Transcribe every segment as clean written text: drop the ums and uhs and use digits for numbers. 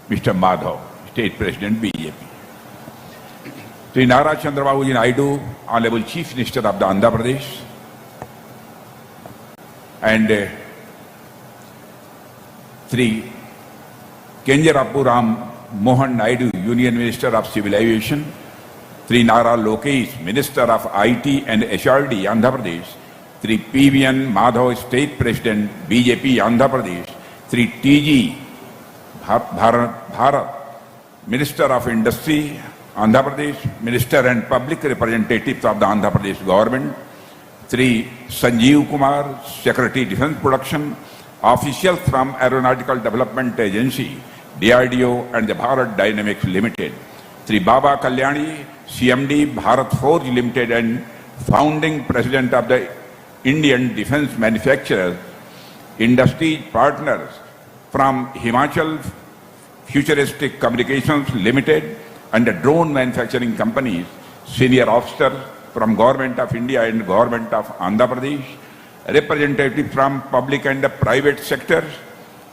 Mr. Madhav, State President, BJP. Sri Nara Chandrababu Naidu, Honorable Chief Minister of the Andhra Pradesh, and Sri Kenjarappu Ram Mohan Naidu, Union Minister of Civil Aviation, Sri Nara Lokesh, Minister of IT and HRD, Andhra Pradesh, Sri PVN Madhav, State President, BJP, Andhra Pradesh, Sri TG Bharat, Minister of Industry, Andhra Pradesh, Minister and Public Representatives of the Andhra Pradesh Government, Sri Sanjeev Kumar, Secretary Defence Production, officials from Aeronautical Development Agency, DRDO and the Bharat Dynamics Limited, Sri Baba Kalyani, CMD Bharat Forge Limited and founding President of the Indian Defence Manufacturers, industry partners from Himachal Futuristic Communications Limited and the drone manufacturing companies, senior officers from Government of India and Government of Andhra Pradesh, representatives from public and the private sectors,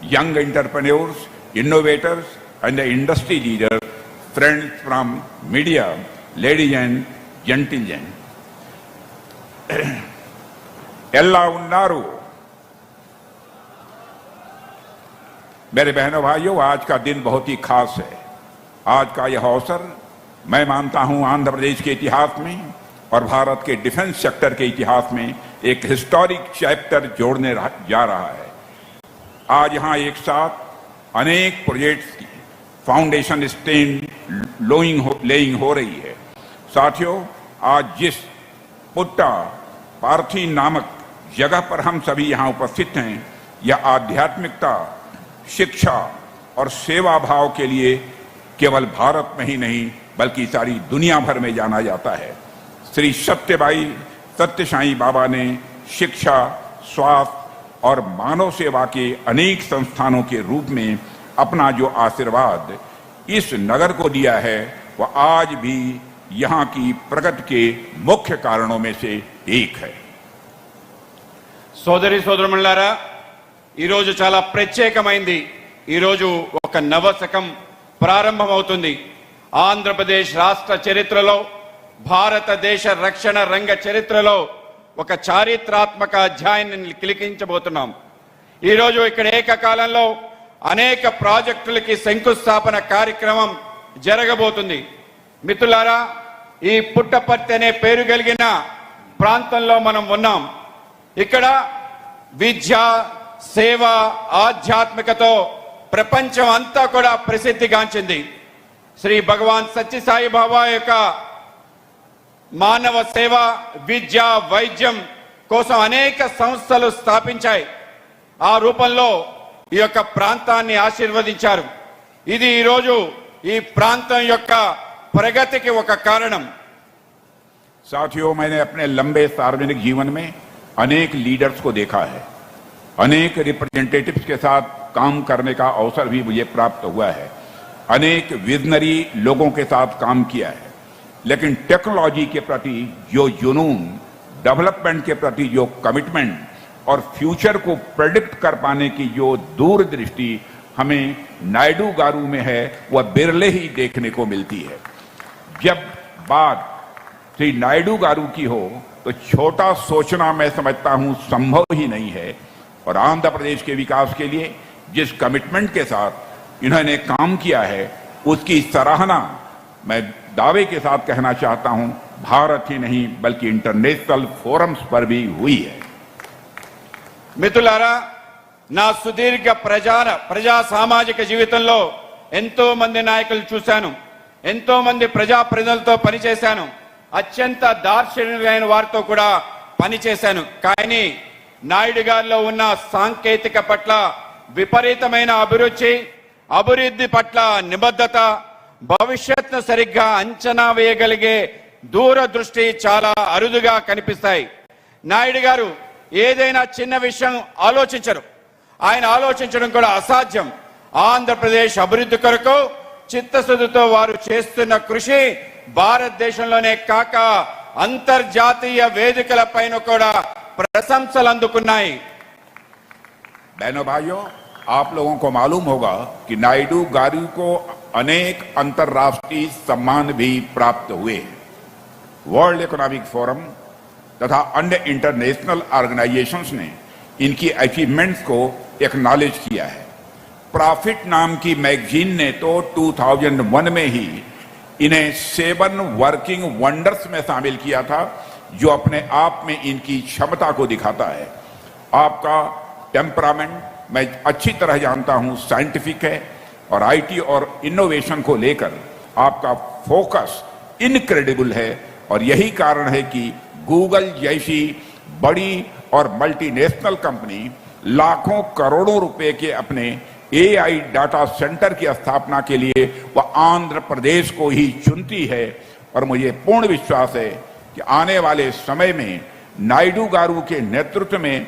young entrepreneurs, innovators and the industry leaders, friends from media, ladies and gentlemen. Ella unnaru. मेरे बहनों भाइयों, आज का दिन बहुत ही खास है। आज का यह अवसर मैं मानता हूं आंध्र प्रदेश के इतिहास में और भारत के डिफेंस सेक्टर के इतिहास में एक हिस्टोरिक चैप्टर जोड़ने जा रहा है। आज यहां एक साथ अनेक प्रोजेक्ट्स की फाउंडेशन स्टेन लेइंग हो रही है। साथियों, आज जिस पुट्टा पार्थी नामक जगह पर हम सभी यहां उपस्थित हैं, यह आध्यात्मिकता, शिक्षा और सेवा भाव के लिए केवल भारत में ही नहीं बल्कि सारी दुनिया भर में जाना जाता है। श्री सत्यसाई बाबा ने शिक्षा, स्वास्थ्य और मानव सेवा के अनेक संस्थानों के रूप में अपना जो आशीर्वाद इस नगर को दिया है, वह आज भी यहाँ की प्रगति के मुख्य कारणों में से एक है। సోదరి సోదరులారా, ఈ రోజు చాలా ప్రత్యేకమైంది। ఈ రోజు ఒక నవశకం ప్రారంభమవుతుంది। ఆంధ్రప్రదేశ్ రాష్ట్ర చరిత్రలో, భారతదేశ రక్షణ రంగ చరిత్రలో ఒక చారిత్రాత్మక అధ్యాయాన్ని లిఖించబోతున్నాం। ఈ రోజు ఇక్కడ ఏకకాలంలో అనేక ప్రాజెక్టులకి శంకుస్థాపన కార్యక్రమం జరగబోతుంది। మిత్రులారా, ఈ పుట్టపర్తి అనే పేరు కలిగిన ప్రాంతంలో మనం ఉన్నాం। ఇక్కడ విద్య, సేవ, ఆధ్యాత్మికతో ప్రపంచం అంతా కూడా ప్రసిద్ధిగాంచింది। శ్రీ భగవాన్ సత్యసాయి బాబా యొక్క మానవ సేవ, విద్య, వైద్యం కోసం అనేక సంస్థలు స్థాపించాయి। ఆ రూపంలో ఈ యొక్క ప్రాంతాన్ని ఆశీర్వదించారు। ఇది ఈ రోజు ఈ ప్రాంతం యొక్క ప్రగతికి ఒక కారణం। साथियों, मैंने अपने लंबे सार्वजनिक जीवन में अनेक लीडर्स को देखा है, अनेक रिप्रेजेंटेटिव्स के साथ काम करने का अवसर भी मुझे प्राप्त हुआ है, अनेक विजनरी लोगों के साथ काम किया है। लेकिन टेक्नोलॉजी के प्रति जो जुनून, डेवलपमेंट के प्रति जो कमिटमेंट और फ्यूचर को प्रेडिक्ट कर पाने की जो दूरदृष्टि हमें नायडू गारू में है, वह बिरले ही देखने को मिलती है। जब बात श्री नायडू गारू की हो तो छोटा सोचना मैं समझता हूं संभव ही नहीं है। और आंध्र प्रदेश के विकास के लिए जिस कमिटमेंट के साथ इन्होंने काम किया है, उसकी सराहना मैं दावे के साथ कहना चाहता हूं, भारत ही नहीं बल्कि इंटरनेशनल फोरम्स पर भी हुई है। మిత్రులారా, నా సుదీర్ఘ ప్రజా సామాజిక జీవితంలో ఎంతో మంది నాయకులు చూశాను, ఎంతో మంది ప్రజా ప్రజలతో పనిచేశాను, అత్యంత దార్శనికులైన వారితో కూడా పనిచేశాను। కానీ నాయుడు గారిలో ఉన్న సాంకేతిక పట్ల విపరీతమైన అభివృద్ధి పట్ల నిబద్ధత, భవిష్యత్తును సరిగ్గా అంచనా వేయగలిగే దూరదృష్టి చాలా అరుదుగా కనిపిస్తాయి। నాయుడు గారు ఏదైనా చిన్న విషయం ఆలోచించరు, ఆయన ఆలోచించడం కూడా అసాధ్యం। ఆంధ్రప్రదేశ్ అభివృద్ధి కొరకు చిత్తశుద్ధితో వారు చేస్తున్న కృషి భారతదేశంలోనే కాక అంతర్జాతీయ వేదికలపైన కూడా ప్రశంసలు అందుకున్నాయి। बहनों भाइयों, आप लोगों को मालूम होगा कि नायडू गारू को अनेक अंतर्राष्ट्रीय सम्मान भी प्राप्त हुए हैं। वर्ल्ड इकोनॉमिक फोरम तथा अन्य इंटरनेशनल ऑर्गेनाइजेशंस ने इनकी अचीवमेंट्स को एक्नॉलेज किया है। प्रॉफिट नाम की मैगजीन ने तो 2001 में ही इन्हें 7 वर्किंग वंडर्स में शामिल किया था, जो अपने आप में इनकी क्षमता को दिखाता है। आपका टेम्परामेंट मैं अच्छी तरह जानता हूं साइंटिफिक है और आईटी और इनोवेशन को लेकर आपका फोकस इनक्रेडिबल है, और यही कारण है कि गूगल जैसी बड़ी और मल्टीनेशनल कंपनी लाखों करोड़ों रुपए के अपने एआई डाटा सेंटर की स्थापना के लिए वह आंध्र प्रदेश को ही चुनती है। और मुझे पूर्ण विश्वास है कि आने वाले समय में नायडू गारू के नेतृत्व में